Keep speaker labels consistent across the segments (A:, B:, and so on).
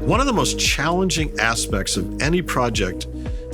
A: One of the most challenging aspects of any project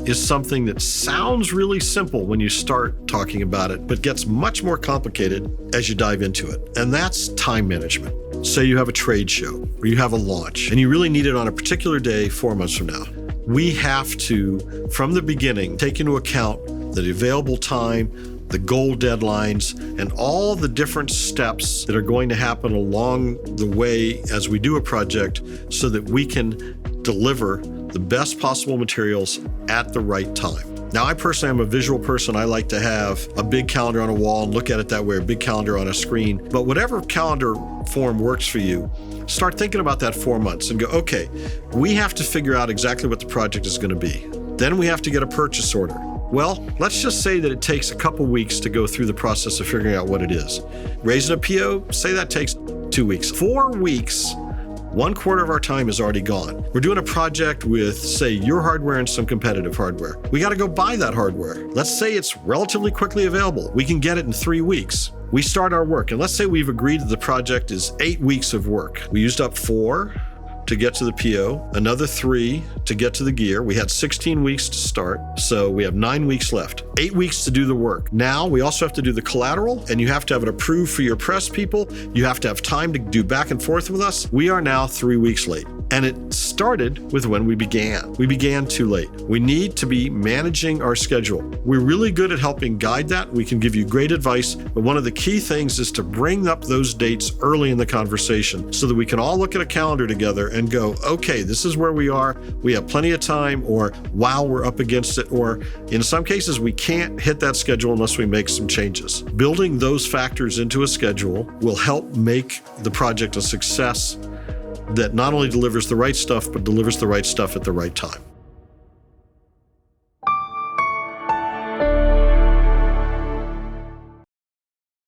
A: is something that sounds really simple when you start talking about it, but gets much more complicated as you dive into it. And that's time management. Say you have a trade show or you have a launch and you really need it on a particular day 4 months from now. We have to, from the beginning, take into account the available time, the goal deadlines, and all the different steps that are going to happen along the way as we do a project so that we can deliver the best possible materials at the right time. Now, I personally am a visual person. I like to have a big calendar on a wall and look at it that way, a big calendar on a screen. But whatever calendar form works for you, start thinking about that 4 months and go, okay, we have to figure out exactly what the project is going to be. Then we have to get a purchase order. Well, let's just say that it takes a couple weeks to go through the process of figuring out what it is. Raising a PO, say that takes 2 weeks. 4 weeks, 1/4 of our time is already gone. We're doing a project with, say, your hardware and some competitive hardware. We got to go buy that hardware. Let's say it's relatively quickly available. We can get it in 3 weeks. We start our work, and let's say we've agreed that the project is 8 weeks of work. We used up 4 to get to the PO, another 3 to get to the gear. We had 16 weeks to start, so we have 9 weeks left. 8 weeks to do the work. Now we also have to do the collateral, and you have to have it approved for your press people. You have to have time to do back and forth with us. We are now 3 weeks late. And it started with when we began. We began too late. We need to be managing our schedule. We're really good at helping guide that. We can give you great advice, but one of the key things is to bring up those dates early in the conversation so that we can all look at a calendar together and go, okay, this is where we are. We have plenty of time, or wow, we're up against it, or in some cases, we can't hit that schedule unless we make some changes. Building those factors into a schedule will help make the project a success that not only delivers the right stuff, but delivers the right stuff at the right time.